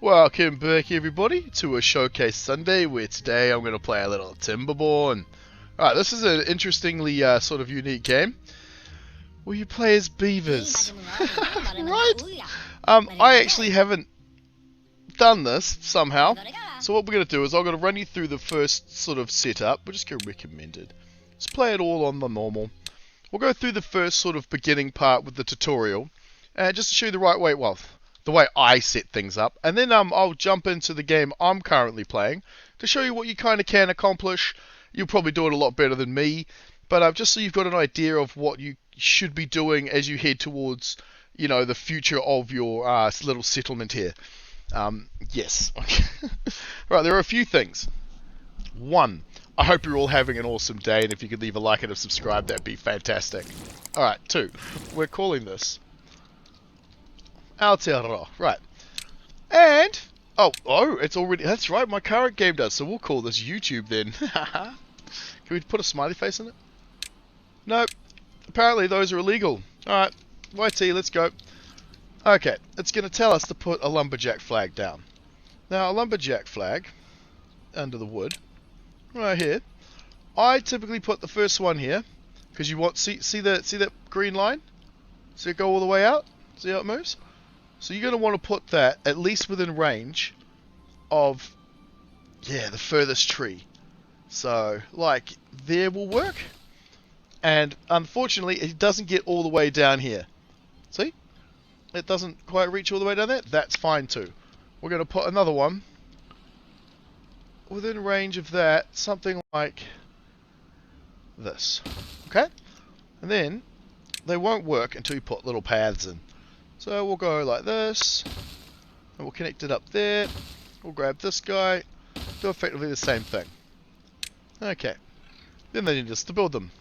Welcome back everybody to a Showcase Sunday where today I'm going to play a little Timberborn. Alright, this is an interestingly sort of unique game where you play as beavers. Right? I actually haven't done this somehow. So what we're going to do is I'm going to run you through the first sort of setup. We'll just go recommended. Let's play it all on the normal. We'll go through the first sort of beginning part with the tutorial. Just to show you the right way, well, the way I set things up, and then I'll jump into the game I'm currently playing to show you what you kind of can accomplish. You'll probably do it a lot better than me, but just so you've got an idea of what you should be doing as you head towards, you know, the future of your little settlement here. Yes. Okay. Right, there are a few things. One, I hope you're all having an awesome day, and if you could leave a like and a subscribe, that'd be fantastic. Alright, two, we're calling this Aotearoa, right. And, oh, it's already, that's right, my current game does, so we'll call this YouTube then. Can we put a smiley face in it? Nope, apparently those are illegal. Alright, YT, let's go. Okay, it's going to tell us to put a lumberjack flag down. Now, a lumberjack flag, under the wood, right here, I typically put the first one here, because you want, see that green line? See it go all the way out? See how it moves? So you're going to want to put that at least within range of, yeah, the furthest tree. So, like, there will work. And unfortunately, it doesn't get all the way down here. See? It doesn't quite reach all the way down there. That's fine too. We're going to put another one within range of that, something like this. Okay? And then, they won't work until you put little paths in. So we'll go like this, and we'll connect it up there, we'll grab this guy, do effectively the same thing. Okay, then they need us to build them,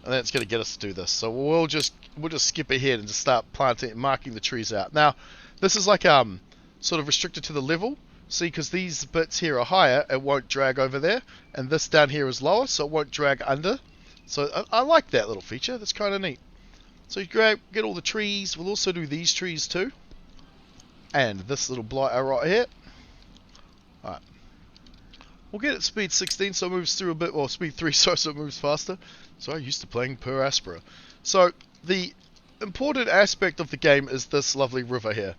and then it's going to get us to do this, so we'll just skip ahead and just start planting, marking the trees out. Now, this is like sort of restricted to the level, see, because these bits here are higher, it won't drag over there, and this down here is lower, so it won't drag under, so I like that little feature, that's kind of neat. So you get all the trees. We'll also do these trees too. And this little blighter right here. Alright. We'll get it speed 16 so it moves through a bit, or speed 3 so it moves faster. So I'm used to playing per aspera. So the important aspect of the game is this lovely river here.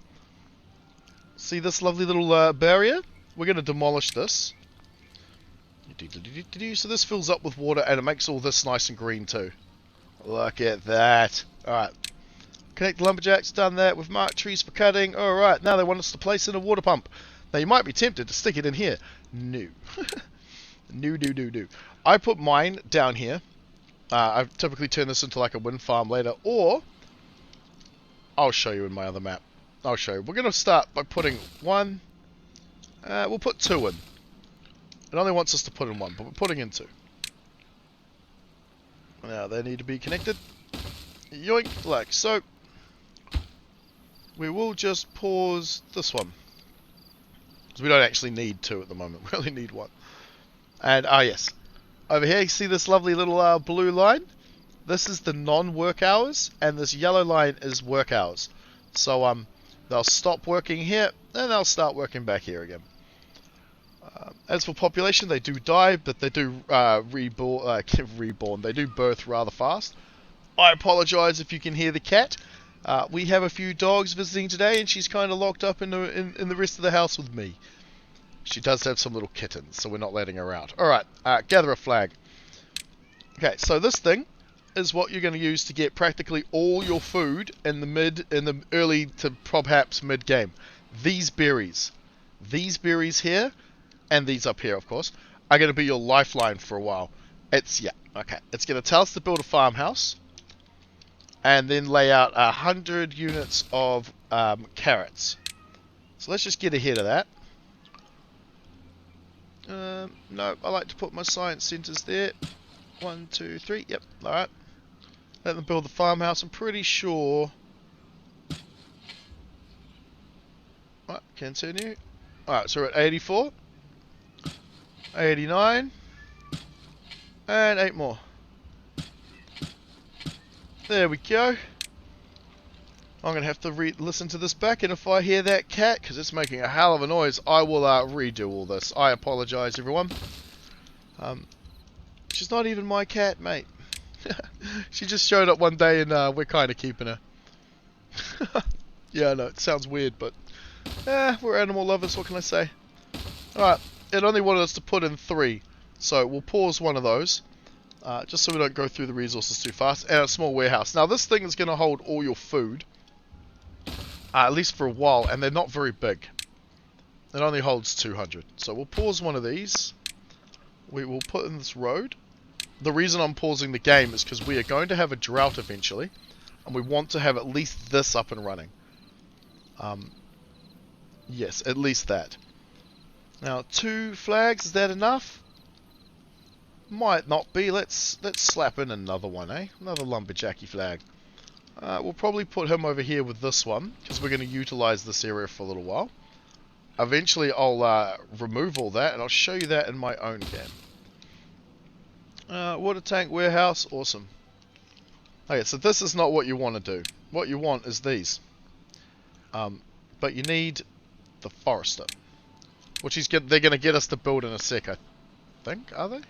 See this lovely little barrier? We're going to demolish this. So this fills up with water and it makes all this nice and green too. Look at that. Alright. Connect the lumberjacks, done that. We've marked trees for cutting. Alright, now they want us to place in a water pump. Now you might be tempted to stick it in here. No. No. I put mine down here. I typically turn this into like a wind farm later. Or, I'll show you in my other map. I'll show you. We're going to start by putting one. We'll put two in. It only wants us to put in one, but we're putting in two. Now they need to be connected. Yoink, like so. We will just pause this one. Because we don't actually need two at the moment. We only need one. And, yes. Over here, you see this lovely little blue line? This is the non-work hours. And this yellow line is work hours. So, they'll stop working here. And they'll start working back here again. As for population, they do die, but they do reborn. They do birth rather fast. I apologise if you can hear the cat. We have a few dogs visiting today, and she's kind of locked up in the rest of the house with me. She does have some little kittens, so we're not letting her out. Alright, gather a flag. Okay, so this thing is what you're going to use to get practically all your food in the early to perhaps mid-game. These berries here, and these up here, of course, are going to be your lifeline for a while. It's going to tell us to build a farmhouse, and then lay out 100 units of carrots. So let's just get ahead of that. No, I like to put my science centers there. 1, 2, 3. Yep, alright. Let them build the farmhouse. I'm pretty sure. Right, continue. Alright, so we're at 84. 89. And 8 more. There we go. I'm going to have to listen to this back, and if I hear that cat, because it's making a hell of a noise, I will redo all this. I apologise, everyone. She's not even my cat, mate. She just showed up one day, and we're kind of keeping her. Yeah, I know, it sounds weird, but we're animal lovers, what can I say? Alright, it only wanted us to put in 3, so we'll pause one of those. Just so we don't go through the resources too fast. And a small warehouse. Now this thing is going to hold all your food. At least for a while. And they're not very big. It only holds 200. So we'll pause one of these. We will put in this road. The reason I'm pausing the game is because we are going to have a drought eventually. And we want to have at least this up and running. Yes, at least that. Now 2 flags, is that enough? Might not be. Let's slap in another one, eh? Another lumberjacky flag. We'll probably put him over here with this one, because we're going to utilize this area for a little while. Eventually I'll remove all that, and I'll show you that in my own game. Water tank warehouse, awesome. Okay, so this is not what you want to do. What you want is these. But you need the forester. Which they're going to get us to build in a sec, I think, are they?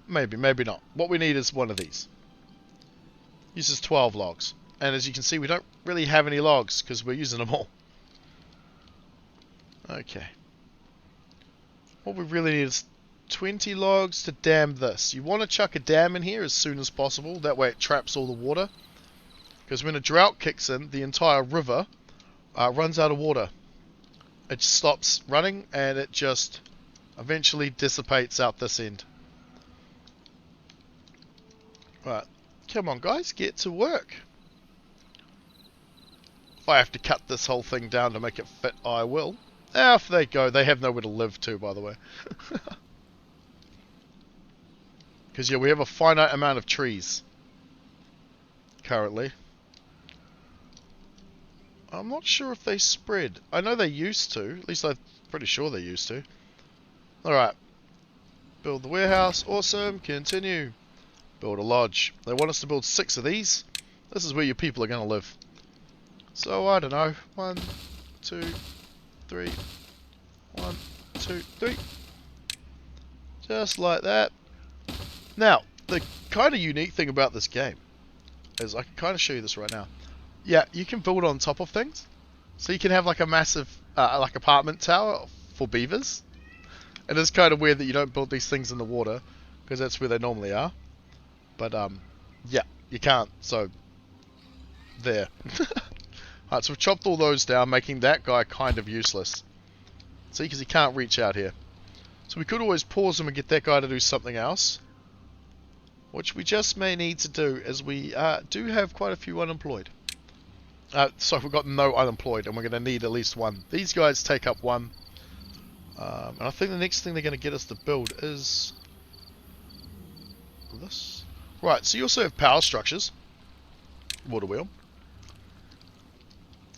Maybe, maybe not. What we need is one of these. Uses 12 logs. And as you can see, we don't really have any logs because we're using them all. Okay. What we really need is 20 logs to dam this. You want to chuck a dam in here as soon as possible. That way it traps all the water. Because when a drought kicks in, the entire river runs out of water. It stops running and it just eventually dissipates out this end. Right, come on guys, get to work. If I have to cut this whole thing down to make it fit, I will. Off they go. They have nowhere to live too, by the way. Because yeah, we have a finite amount of trees currently. I'm not sure if they spread. I know they used to. At least I'm pretty sure they used to. Alright. Build the warehouse. Awesome. Continue. Build a lodge. They want us to build 6 of these. This is where your people are going to live. So, I don't know. 1, 2, 3. 1, 2, 3. Just like that. Now, the kind of unique thing about this game is I can kind of show you this right now. Yeah, you can build on top of things. So you can have like a massive like apartment tower for beavers. And it's kind of weird that you don't build these things in the water because that's where they normally are. But yeah, you can't. So there. Alright, so we've chopped all those down, making that guy kind of useless. See, because he can't reach out here. So we could always pause him and get that guy to do something else. Which we just may need to do, as we do have quite a few unemployed. So we've got no unemployed, and we're going to need at least 1. These guys take up 1. And I think the next thing they're going to get us to build is this. Right, so you also have power structures. Water wheel.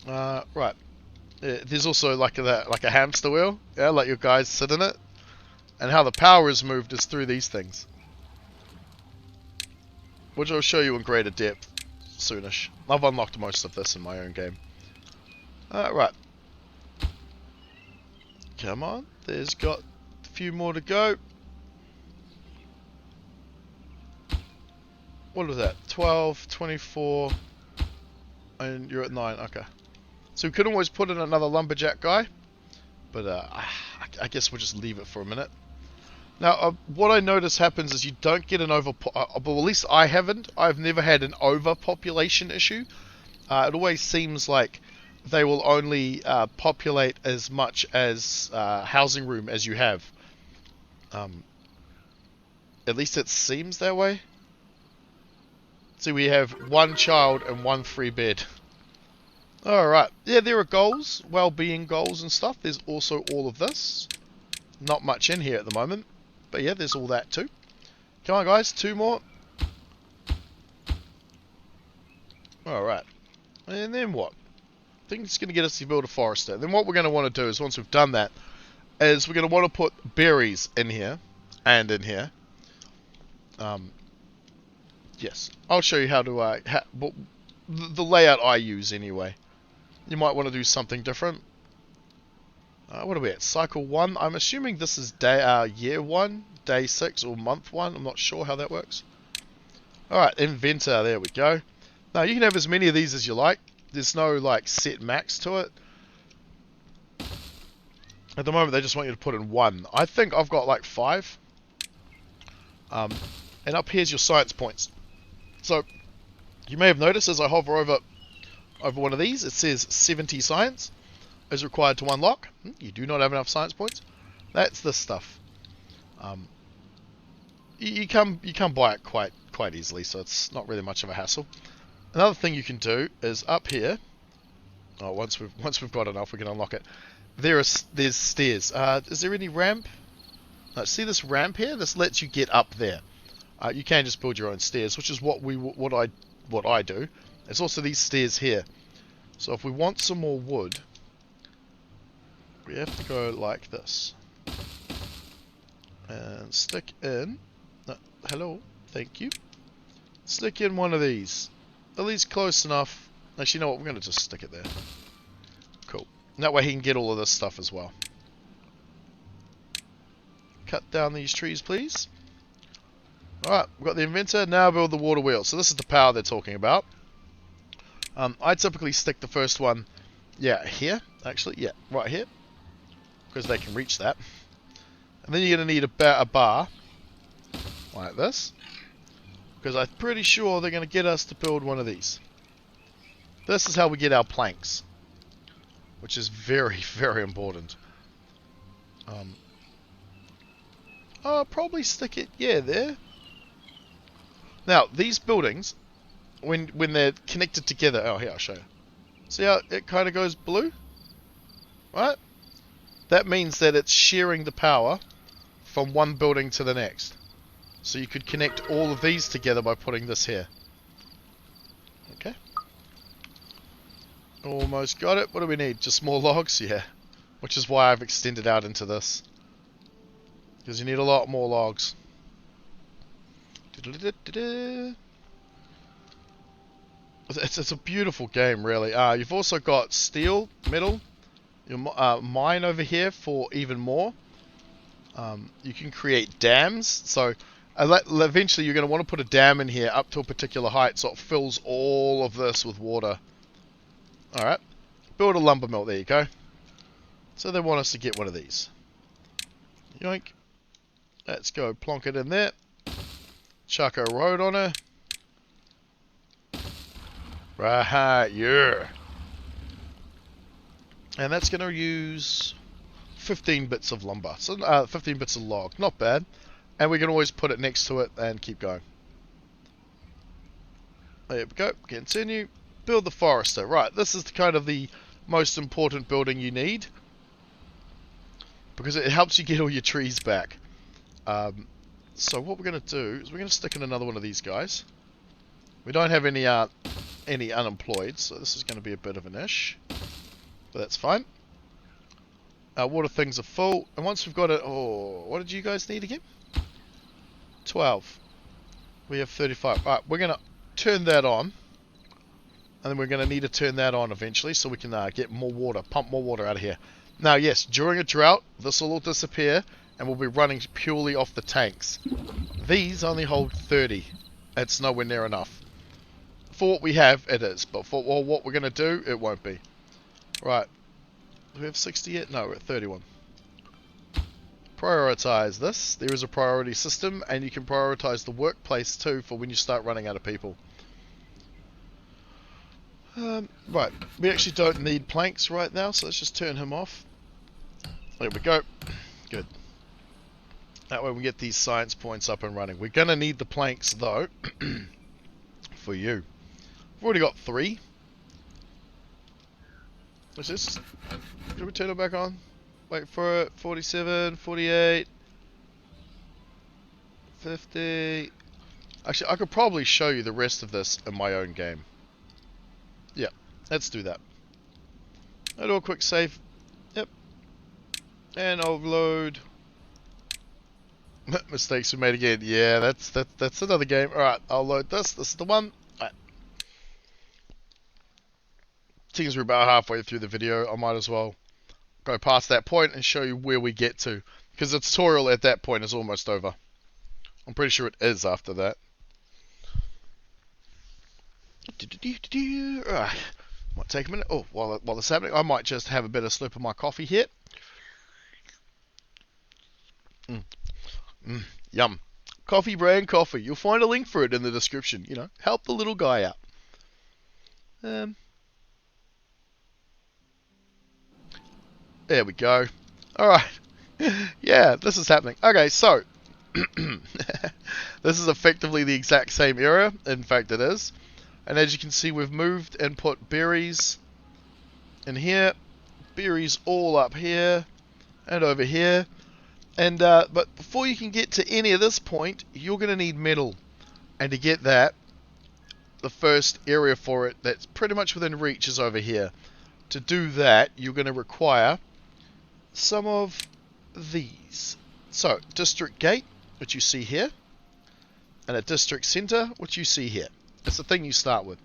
Right. There's also like a hamster wheel. Yeah, like your guys sit in it. And how the power is moved is through these things. Which I'll show you in greater depth soonish. I've unlocked most of this in my own game. Right. Come on. There's got a few more to go. What was that? 12, 24, and you're at 9. Okay. So we could always put in another lumberjack guy, but I guess we'll just leave it for a minute. Now, what I notice happens is you don't get an but at least I haven't. I've never had an overpopulation issue. It always seems like they will only populate as much as housing room as you have. At least it seems that way. So we have 1 child and 1 free bed. Alright, yeah, there are goals, well-being goals and stuff. There's also all of this. Not much in here at the moment. But yeah, there's all that too. Come on guys, 2 more. Alright. And then what? I think it's going to get us to build a forester. Then what we're going to want to do is, once we've done that, is we're going to want to put berries in here. And in here. Yes. I'll show you how to... the layout I use anyway. You might want to do something different. What are we at? Cycle 1. I'm assuming this is year 1, day 6, or month 1. I'm not sure how that works. Alright, inventor. There we go. Now, you can have as many of these as you like. There's no, like, set max to it. At the moment, they just want you to put in 1. I think I've got, like, 5. And up here's your science points. So, you may have noticed as I hover over one of these, it says 70 science is required to unlock. You do not have enough science points. That's this stuff. You can buy it quite easily, so it's not really much of a hassle. Another thing you can do is up here. Oh, once we've got enough, we can unlock it. There's stairs. Is there any ramp? No, see this ramp here? This lets you get up there. You can just build your own stairs, which is what I do. There's also these stairs here. So if we want some more wood, we have to go like this and stick in. No, hello, thank you. Stick in one of these. At least close enough. Actually, you know what? We're going to just stick it there. Cool. And that way he can get all of this stuff as well. Cut down these trees, please. Alright, we've got the inventor. Now build the water wheel. So this is the power they're talking about. I typically stick the first one, here. Actually, right here. Because they can reach that. And then you're going to need a bar. Like this. Because I'm pretty sure they're going to get us to build one of these. This is how we get our planks. Which is very, very important. I'll probably stick it, there. Now, these buildings, when they're connected together... Oh, here, I'll show you. See how it kind of goes blue? Right? That means that it's sharing the power from one building to the next. So you could connect all of these together by putting this here. Okay. Almost got it. What do we need? Just more logs? Yeah. Which is why I've extended out into this. Because you need a lot more logs. It's a beautiful game, really. You've also got steel, metal, your mine over here for even more. You can create dams. So eventually you're going to want to put a dam in here up to a particular height so it fills all of this with water. Alright. Build a lumber mill. There you go. So they want us to get one of these. Yoink. Let's go plonk it in there. Chuck a road on her. Right, yeah. And that's going to use 15 bits of lumber. So 15 bits of log. Not bad. And we can always put it next to it and keep going. There we go. Continue. Build the forester. Right, this is kind of the most important building you need. Because it helps you get all your trees back. So what we're going to do is we're going to stick in another one of these guys. We don't have any unemployed, so this is going to be a bit of an ish. But that's fine. Water things are full. And once we've got it... Oh, what did you guys need again? 12. We have 35. Alright, we're going to turn that on. And then we're going to need to turn that on eventually so we can get more water, pump more water out of here. Now, yes, during a drought, this will all disappear and we'll be running purely off the tanks. These only hold 30. It's nowhere near enough. For what we have, it is. But for what we're going to do, it won't be. Right. Do we have 60 yet? No, we're at 31. Prioritize this. There is a priority system, and you can prioritize the workplace too for when you start running out of people. Right. We actually don't need planks right now, so let's just turn him off. There we go. Good. That way we get these science points up and running. We're going to need the planks, though, for you. We've already got 3. What's this? Did we turn it back on? Wait for it. 47, 48, 50. Actually, I could probably show you the rest of this in my own game. Yeah, let's do that. I'll do a quick save. Yep. And overload. Mistakes we made again. Yeah, that's another game. Alright, I'll load this. This is the one. Alright. seeing as we're about halfway through the video, I might as well go past that point and show you where we get to, because the tutorial at that point is almost over. I'm pretty sure it is after that. Might take a minute. Oh, while this is happening, I might just have a bit of slurp of my coffee here. Yum. Coffee brand coffee. You'll find a link for it in the description. You know, help the little guy out. There we go. Alright. Yeah, this is happening. Okay, so this is effectively the exact same area. In fact, it is. And as you can see, we've moved and put berries in here. Berries all up here and over here. And but before you can get to any of this point, you're going to need metal. And to get that, the first area for it that's pretty much within reach is over here. To do that, you're going to require some of these. So, district gate, which you see here, and a district center, which you see here. It's the thing you start with.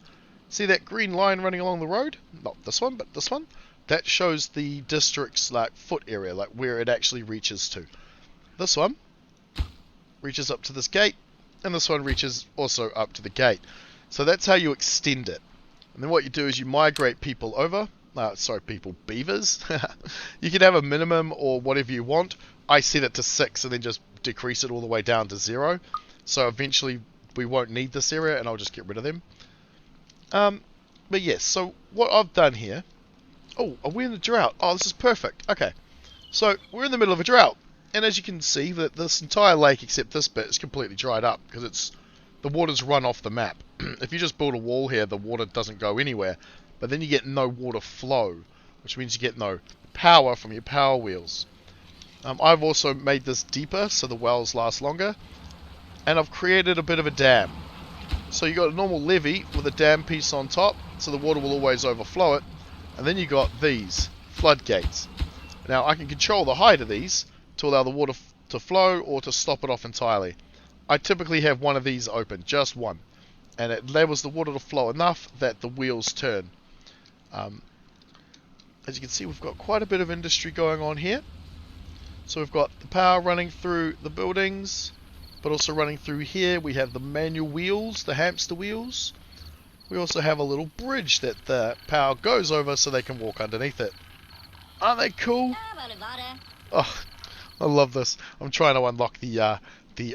See that green line running along the road? Not this one, but this one. That shows the district's like foot area, like where it actually reaches to. This one reaches up to this gate, and this one reaches also up to the gate. So that's how you extend it. And then what you do is you migrate people over. Beavers. You can have a minimum or whatever you want. I set it to 6 and then just decrease it all the way down to 0. So eventually we won't need this area and I'll just get rid of them. But yes, so what I've done here... Oh, are we in the drought? Oh, this is perfect. Okay. So we're in the middle of a drought. And as you can see, that this entire lake except this bit is completely dried up because the water's run off the map. If you just build a wall here, the water doesn't go anywhere. But then you get no water flow, which means you get no power from your power wheels. I've also made this deeper so the wells last longer. And I've created a bit of a dam. So you got a normal levee with a dam piece on top, so the water will always overflow it. And then you got these floodgates. Now I can control the height of these to allow the water to flow or to stop it off entirely. I typically have one of these open, just one. And it levels the water to flow enough that the wheels turn. As you can see, we've got quite a bit of industry going on here. So we've got the power running through the buildings, but also running through here. We have the manual wheels, the hamster wheels. We also have a little bridge that the power goes over so they can walk underneath it. Aren't they cool? Oh, I love this. I'm trying to unlock the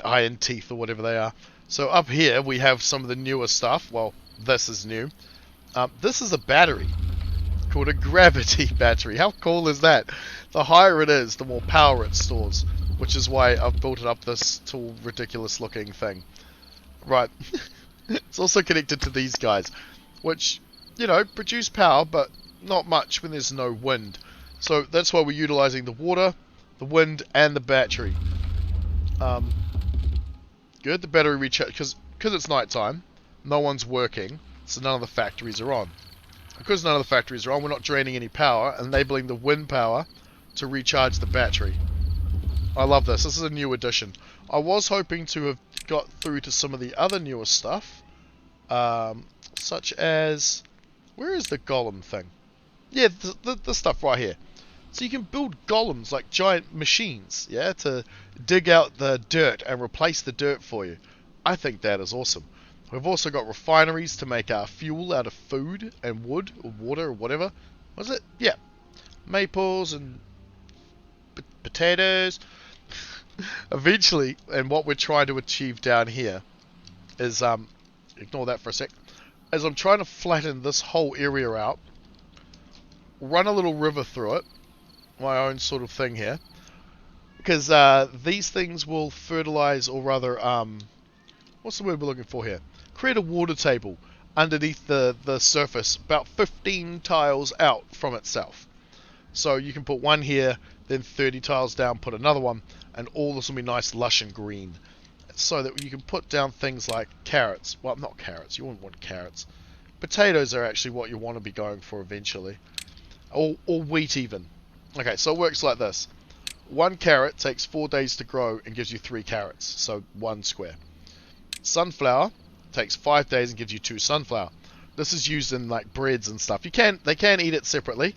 iron teeth or whatever they are. So up here we have some of the newer stuff. Well, this is new. This is a battery called a gravity battery. How cool is that? The higher it is, the more power it stores, which is why I've built it up this tall, ridiculous looking thing. Right. It's also connected to these guys, which, you know, produce power, but not much when there's no wind. So that's why we're utilizing the water, the wind, and the battery. Good, the battery recharge, because it's night time, no one's working, so none of the factories are on. Because none of the factories are on, we're not draining any power, enabling the wind power to recharge the battery. I love this. This is a new addition. I was hoping to have got through to some of the other newer stuff, such as... Where is the golem thing? Yeah, the stuff right here. So you can build golems, like giant machines, yeah, to dig out the dirt and replace the dirt for you. I think that is awesome. We've also got refineries to make our fuel out of food and wood or water or whatever. Was it? Yeah. Maples and potatoes. Eventually, and what we're trying to achieve down here is, ignore that for a sec, as I'm trying to flatten this whole area out, run a little river through it, my own sort of thing here, because these things will fertilize, or rather, what's the word we're looking for here? Create a water table underneath the surface, about 15 tiles out from itself. So you can put one here, then 30 tiles down, put another one, and all this will be nice, lush and green. So that you can put down things like carrots. Well, not carrots, you wouldn't want carrots. Potatoes are actually what you want to be going for eventually. Or wheat even. Okay, so it works like this. One carrot takes 4 days to grow and gives you 3 carrots, so 1 square. Sunflower takes 5 days and gives you 2 sunflower. This is used in like breads and stuff. They can eat it separately,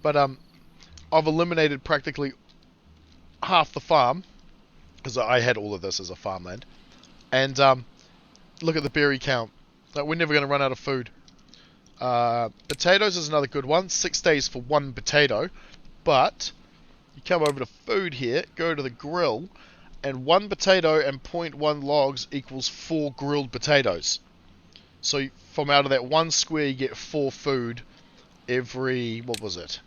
but I've eliminated practically half the farm because I had all of this as a farmland. And look at the berry count. Like, we're never going to run out of food. Potatoes is another good one. 6 days for 1 potato. But you come over to food here, go to the grill, and 1 potato and 0.1 logs equals 4 grilled potatoes. So from out of that 1 square, you get 4 food every, what was it?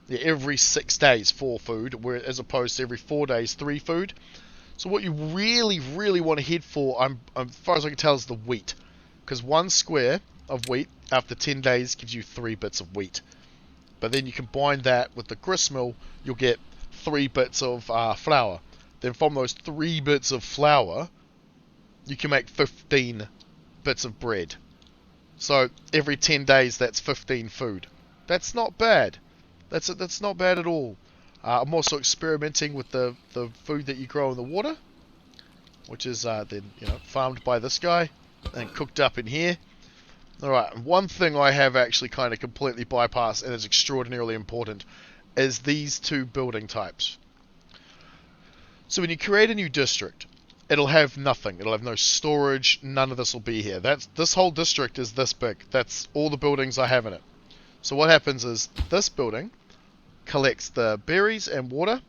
Yeah, every 6 days, 4 food, as opposed to every 4 days, 3 food. So what you really, really want to head for, as far as I can tell, is the wheat. Because 1 square of wheat after 10 days gives you 3 bits of wheat. But then you combine that with the gristmill, you'll get 3 bits of flour. Then from those 3 bits of flour, you can make 15 bits of bread. So every 10 days, that's 15 food. That's not bad. That's not bad at all. I'm also experimenting with the food that you grow in the water, which is then farmed by this guy and cooked up in here. Alright, one thing I have actually kind of completely bypassed and is extraordinarily important is these 2 building types. So when you create a new district, it'll have nothing. It'll have no storage. None of this will be here. This whole district is this big. That's all the buildings I have in it. So what happens is this building collects the berries and water,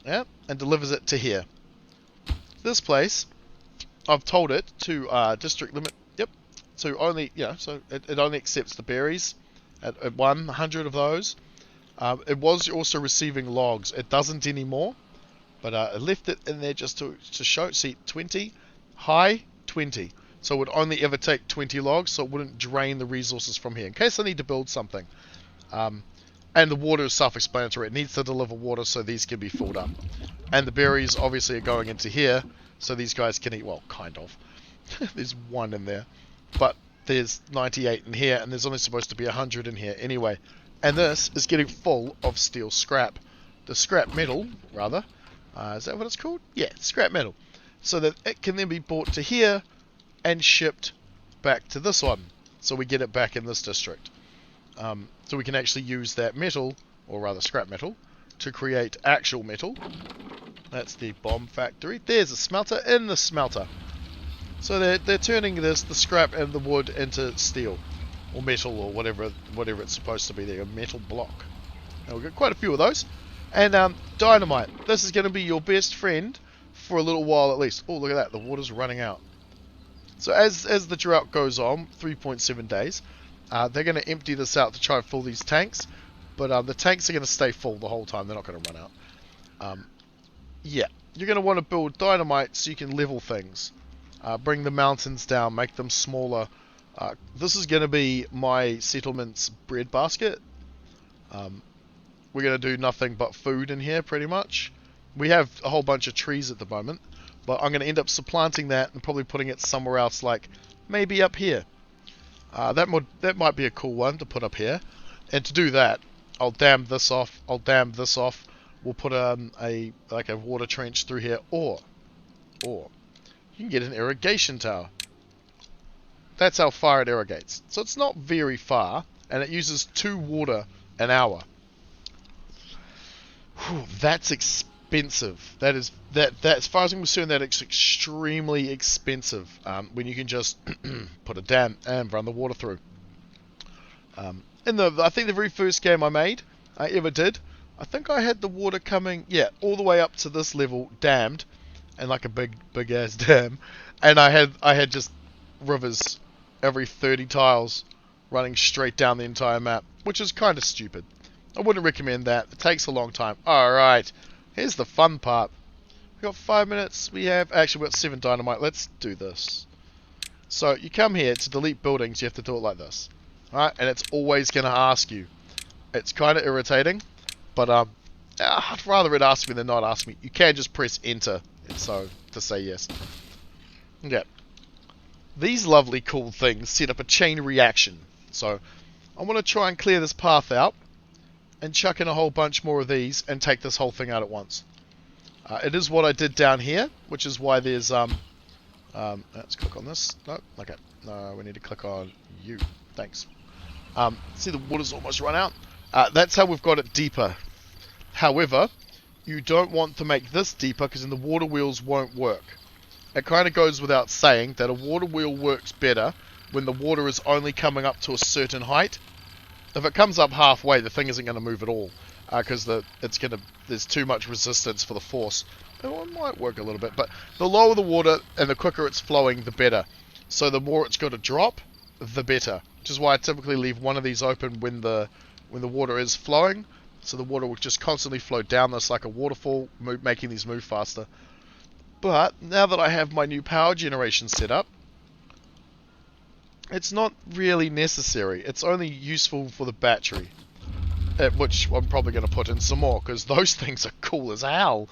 yeah, and delivers it to here. This place, I've told it to district limit, yep, so only, so it only accepts the berries at 100 of those. It was also receiving logs. It doesn't anymore, but I left it in there just to show. See, 20, high 20. So it would only ever take 20 logs, so it wouldn't drain the resources from here in case I need to build something. And the water is self-explanatory. It needs to deliver water so these can be filled up. And the berries obviously are going into here so these guys can eat. Well, kind of. There's 1 in there. But there's 98 in here, and there's only supposed to be 100 in here anyway. And this is getting full of steel scrap. The scrap metal, rather. Is that what it's called? Yeah, scrap metal. So that it can then be brought to here and shipped back to this one. So we get it back in this district. So we can actually use that metal, or rather scrap metal, to create actual metal. That's the bomb factory. There's a smelter in the smelter. So they're turning the scrap and the wood into steel, or metal, or whatever it's supposed to be. They're a metal block. And we've got quite a few of those. And dynamite. This is going to be your best friend for a little while at least. Oh, look at that. The water's running out. So as the drought goes on, 3.7 days, they're going to empty this out to try and fill these tanks. But the tanks are going to stay full the whole time. They're not going to run out. Yeah. You're going to want to build dynamite so you can level things. Bring the mountains down. Make them smaller. This is going to be my settlement's bread basket. We're going to do nothing but food in here, pretty much. We have a whole bunch of trees at the moment. But I'm going to end up supplanting that and probably putting it somewhere else, like maybe up here. That might be a cool one to put up here. And to do that, I'll dam this off. We'll put a water trench through here, or you can get an irrigation tower. That's how far it irrigates. So it's not very far, and it uses 2 water an hour. Whew, that's expensive. That as far as I'm concerned, that is extremely expensive. When you can just put a dam and run the water through. I think the very first game I ever did, I think I had the water coming, all the way up to this level, dammed, and like a big ass dam, and I had just rivers every 30 tiles running straight down the entire map, which is kind of stupid. I wouldn't recommend that. It takes a long time. Alright, here's the fun part. We've got 5 minutes. We've got 7 dynamite. Let's do this. So you come here to delete buildings, you have to do it like this. Alright, and it's always going to ask you. It's kind of irritating, but I'd rather it ask me than not ask me. You can just press enter to say yes. Okay. These lovely cool things set up a chain reaction. So I want to try and clear this path out and chuck in a whole bunch more of these and take this whole thing out at once. It is what I did down here, which is why there's Let's click on this. No, okay. No, we need to click on you. Thanks. See, the water's almost run out. That's how we've got it deeper. However, you don't want to make this deeper because then the water wheels won't work. It kind of goes without saying that a water wheel works better when the water is only coming up to a certain height. If it comes up halfway, the thing isn't going to move at all because there's too much resistance for the force. It might work a little bit, but the lower the water and the quicker it's flowing, the better. So the more it's got to drop, the better. Which is why I typically leave one of these open when the water is flowing, so the water will just constantly flow down this like a waterfall, making these move faster. But now that I have my new power generation set up, it's not really necessary. It's only useful for the battery, which I'm probably going to put in some more because those things are cool as hell.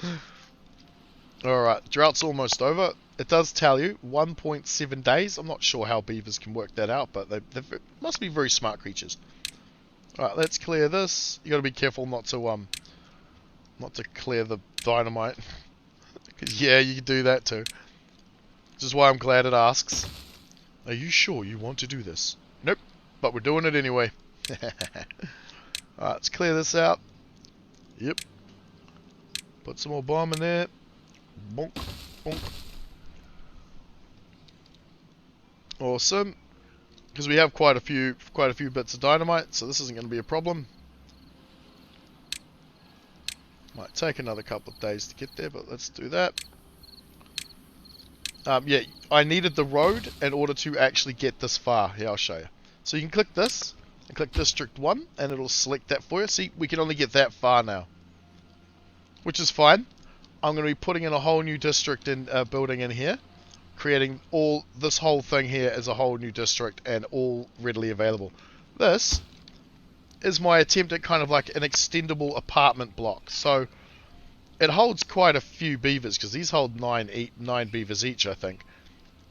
Alright, drought's almost over. It does tell you 1.7 days. I'm not sure how beavers can work that out, but they must be very smart creatures. Alright, let's clear this. You got to be careful not to clear the dynamite. Because yeah, you can do that too. Which is why I'm glad it asks. Are you sure you want to do this? Nope, but we're doing it anyway. Alright, let's clear this out. Yep. Put some more bomb in there. Bonk, bonk. Awesome. Because we have quite a few bits of dynamite, so this isn't going to be a problem. Might take another couple of days to get there, but let's do that. Yeah, I needed the road in order to actually get this far. Here, I'll show you. So you can click this, and click District 1, and it'll select that for you. See, we can only get that far now. Which is fine. I'm going to be putting in a whole new district in building in here. Creating this whole thing here as a whole new district and all readily available. This is my attempt at kind of like an extendable apartment block. So it holds quite a few beavers because these hold 9 beavers each, I think.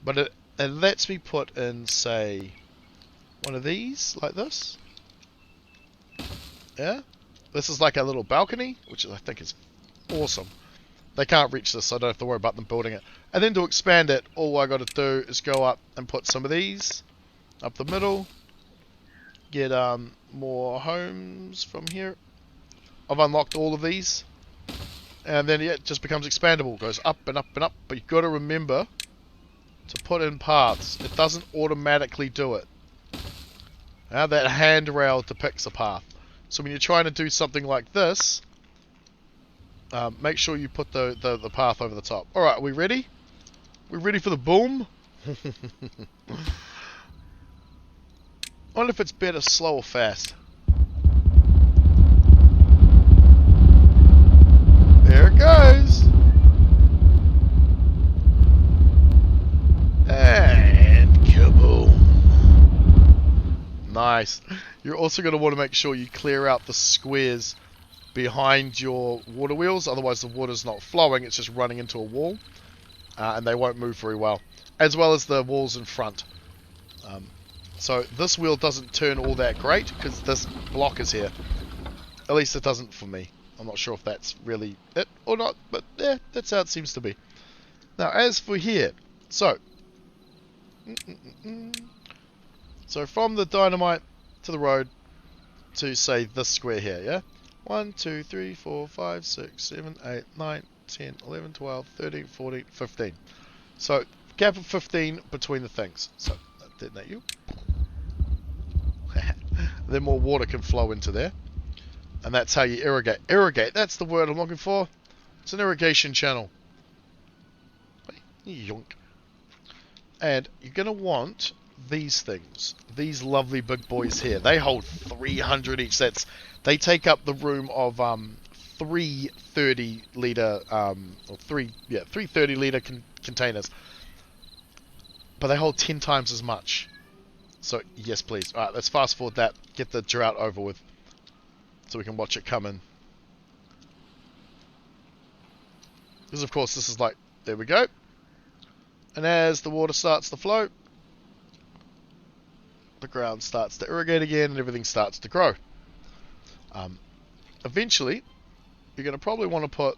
But it lets me put in, say, one of these like this. Yeah, this is like a little balcony, which I think is awesome. They can't reach this, so I don't have to worry about them building it. And then to expand it, all I got to do is go up and put some of these up the middle. Get more homes from here. I've unlocked all of these. And then yeah, it just becomes expandable. It goes up and up and up. But you've got to remember to put in paths. It doesn't automatically do it. Now that handrail depicts a path. So when you're trying to do something like this, make sure you put the path over the top. Alright, are we ready? We ready for the boom? I wonder if it's better slow or fast. There it goes. And kaboom. Nice. You're also going to want to make sure you clear out the squares behind your water wheels, otherwise the water's not flowing, it's just running into a wall, and they won't move very well, as well as the walls in front. So this wheel doesn't turn all that great because this block is here. At least it doesn't for me. I'm not sure if that's really it or not, but yeah, that's how it seems to be. Now as for here, so from the dynamite to the road to say this square here, yeah? 1, 2, 3, 4, 5, 6, 7, 8, 9, 10, 11, 12, 13, 14, 15. So, gap of 15 between the things. So, detonate you. Then more water can flow into there. And that's how you irrigate. Irrigate, that's the word I'm looking for. It's an irrigation channel. Yoink. And you're going to want these things. These lovely big boys here. They hold 300 each. They take up the room of 3 30-litre or 3 30-litre containers. But they hold 10 times as much. So yes, please. All right, let's fast forward that. Get the drought over with, so we can watch it come in. Because of course this is like, there we go. And as the water starts to flow, the ground starts to irrigate again and everything starts to grow. Eventually, you're going to probably want to put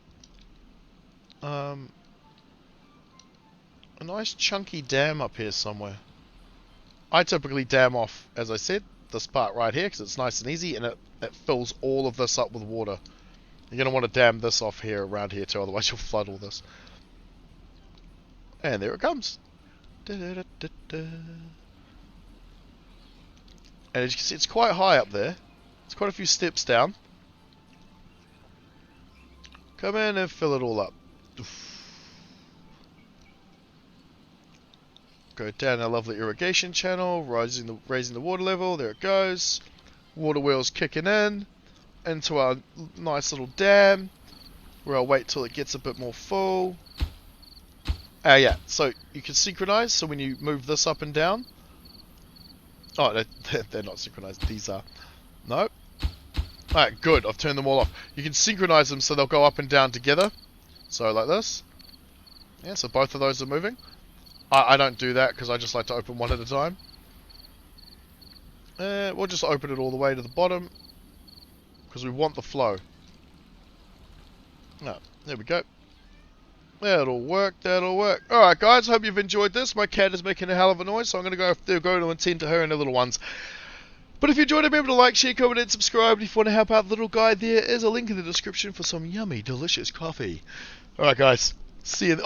a nice chunky dam up here somewhere. I typically dam off, as I said, this part right here because it's nice and easy and it fills all of this up with water. You're going to want to dam this off here around here too, otherwise you'll flood all this. And there it comes. And as you can see, it's quite high up there. It's quite a few steps down. Come in and fill it all up. Go down our lovely irrigation channel, raising the water level. There it goes. Water wheel's kicking in into our nice little dam, where I'll wait till it gets a bit more full. Yeah, so you can synchronize. So when you move this up and down, oh, they're not synchronized. These are. No. Alright, good. I've turned them all off. You can synchronize them so they'll go up and down together. So like this. Yeah, so both of those are moving. I don't do that because I just like to open one at a time. We'll just open it all the way to the bottom because we want the flow. No, there we go. That'll work, that'll work. Alright guys, hope you've enjoyed this. My cat is making a hell of a noise, so I'm going to go to attend to her and the little ones. But if you enjoyed it, remember to like, share, comment, and subscribe. And if you want to help out the little guy, there is a link in the description for some yummy, delicious coffee. Alright guys, see you.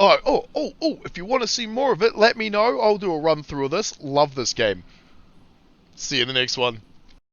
If you want to see more of it, let me know. I'll do a run through of this. Love this game. See you in the next one.